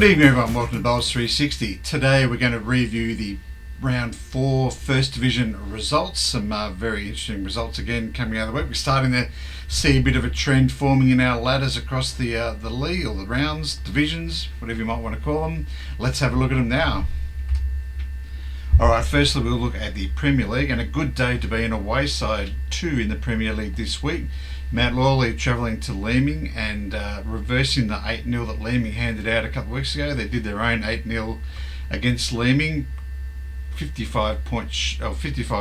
Good evening everyone, welcome to Bowls 360. Today we're going to review the round 4 First Division results. Some very interesting results again coming out of the week. We're starting to see a bit of a trend forming in our ladders across the league, or the rounds, divisions, whatever you might want to call them. Let's have a look at them now. Alright, firstly we'll look at the Premier League, and a good day to be an away side too in the Premier League this week. Mount Lawley travelling to Leeming and reversing the 8-0 that Leeming handed out a couple of weeks ago. They did their own 8-0 against Leeming. 55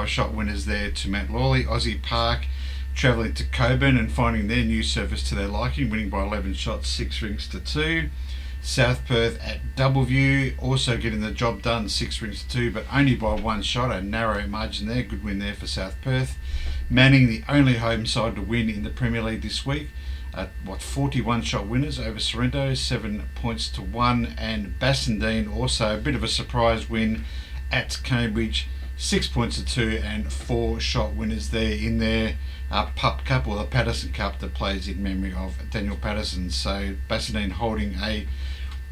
shot winners there to Mount Lawley. Aussie Park travelling to Coburn and finding their new surface to their liking, winning by 11 shots, 6 rings to 2. South Perth at Doubleview also getting the job done, 6 rings to 2, but only by 1 shot, a narrow margin there. Good win there for South Perth. Manning, the only home side to win in the Premier League this week, 41 shot winners over Sorrento, 7 points to 1. And Bassendean also a bit of a surprise win at Cambridge, 6 points to 2, and 4 shot winners there in their Pup Cup, or the Patterson Cup, that plays in memory of Daniel Patterson. So Bassendean holding a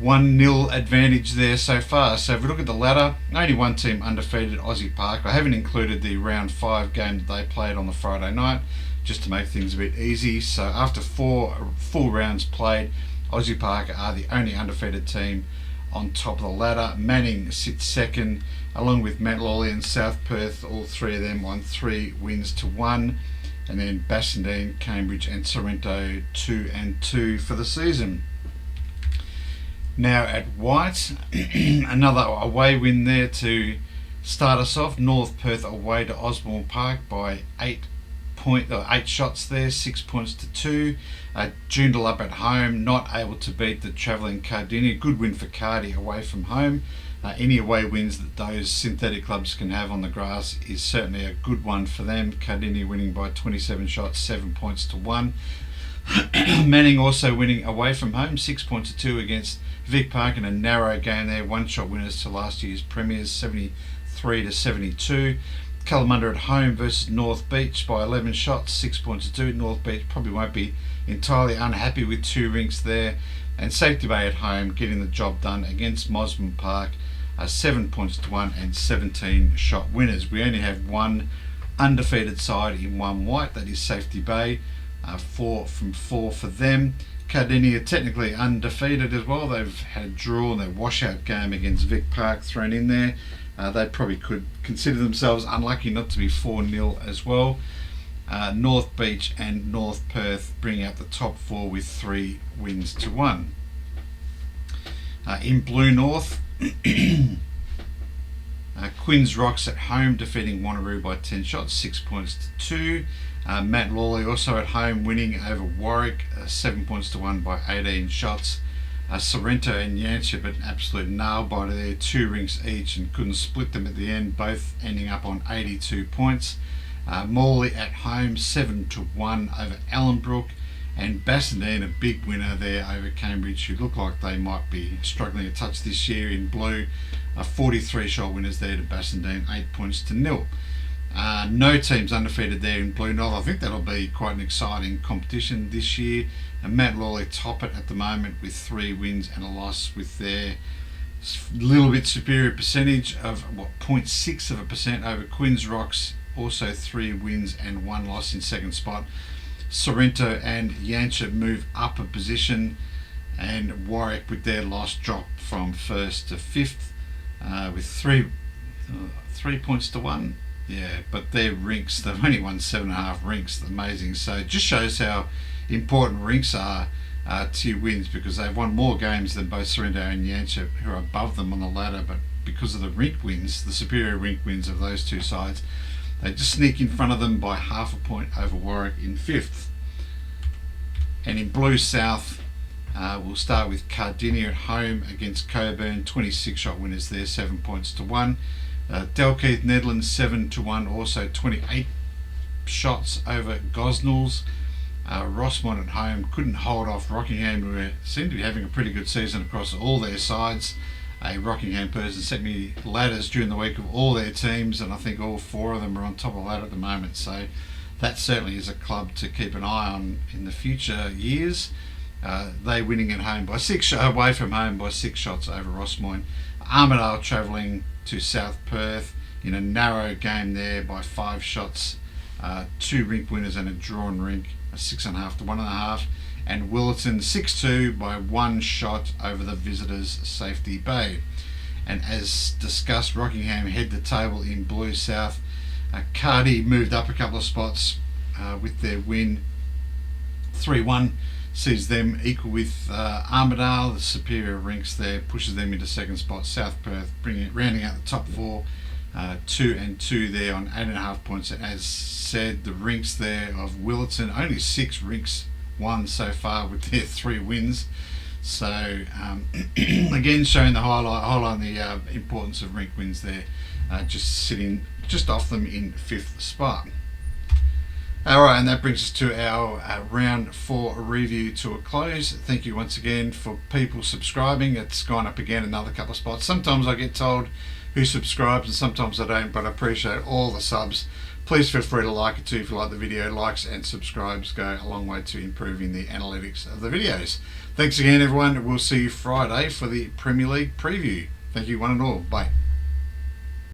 1-0 advantage there so far. So if we look at the ladder, only one team undefeated, Aussie Park. I haven't included the round 5 game that they played on the Friday night, just to make things a bit easy. So after 4 full rounds played, Aussie Park are the only undefeated team on top of the ladder. Manning sits second, along with Mount Lawley and South Perth, all three of them on 3 wins to 1. And then Bassendean, Cambridge and Sorrento 2-2 for the season. Now at White, another away win there to start us off. North Perth away to Osborne Park by 8 shots there, 6 points to 2. Joondalup at home, not able to beat the travelling Cardinia. Good win for Cardi away from home. Any away wins that those synthetic clubs can have on the grass is certainly a good one for them. Cardinia winning by 27 shots, 7 points to 1. Manning also winning away from home, 6 points to 2 against Vic Park in a narrow game there. 1-shot winners to last year's premiers, 73 to 72. Kalamunda at home versus North Beach by 11 shots, 6 points to 2. North Beach probably won't be entirely unhappy with 2 rings there. And Safety Bay at home getting the job done against Mosman Park, 7 points to 1 and 17 shot winners. We only have one undefeated side in one white, that is Safety Bay. 4 from 4 for them. Cardinia technically undefeated as well. They've had a draw in their washout game against Vic Park thrown in there. They probably could consider themselves unlucky not to be 4-0 as well. North Beach and North Perth bring out the top 4 with 3 wins to 1. In Blue North, Quinns Rocks at home defeating Wanneroo by 10 shots, 6 points to 2. Mount Lawley also at home winning over Warwick, 7 points to 1 by 18 shots. Sorrento and Yancey, but an absolute nail biter there, 2 rings each, and couldn't split them at the end, both ending up on 82 points. Morley at home, 7 to 1 over Allenbrook, and Bassendean a big winner there over Cambridge, who look like they might be struggling a touch this year in blue. 43 shot winners there to Bassendean, 8 points to 0. No teams undefeated there in Blue North. I think that'll be quite an exciting competition this year. And Mount Lawley top it at the moment with 3 wins and a loss, with their little bit superior percentage of 0.6% over Quinns Rocks. Also 3 wins and 1 loss in second spot. Sorrento and Yancey move up a position, and Warwick with their loss drop from 1st to 5th with 3 points to 1. Yeah, but their rinks, they've only won 7.5 rinks. Amazing. So it just shows how important rinks are to wins, because they've won more games than both Sorrento and Yancey, who are above them on the ladder. But because of the rink wins, the superior rink wins of those two sides, they just sneak in front of them by half a point over Warwick in 5th. And in Blue South, we'll start with Cardinia at home against Coburn, 26 shot winners there, 7 points to 1. Dalkeith Netherlands 7 to 1, also 28 shots over Gosnells. Rossmont at home couldn't hold off Rockingham, who seem to be having a pretty good season across all their sides. A Rockingham person sent me ladders during the week of all their teams, and I think all 4 of them are on top of the ladder at the moment. So that certainly is a club to keep an eye on in the future years. They winning at home by away from home by 6 shots over Rossmoyne. Armidale travelling to South Perth in a narrow game there by 5 shots. 2 rink winners and a drawn rink, a 6.5 to 1.5. And Willetton 6-2 by 1 shot over the visitors Safety Bay. And as discussed, Rockingham head the table in Blue South. Cardi moved up a couple of spots with their win. 3-1 sees them equal with Armidale. The superior rinks there pushes them into second spot. South Perth rounding out the top 4, 2-2 there on 8.5 points. And as said, the rinks there of Willetton, only 6 rinks won so far with their 3 wins. So again, showing the highlight the importance of rink wins there, just sitting just off them in 5th spot. Alright, and that brings us to our round 4 review to a close. Thank you once again for people subscribing. It's gone up again another couple of spots. Sometimes I get told who subscribes and sometimes I don't, but I appreciate all the subs. Please feel free to like it too if you like the video. Likes and subscribes go a long way to improving the analytics of the videos. Thanks again everyone. We'll see you Friday for the Premier League preview. Thank you one and all. Bye.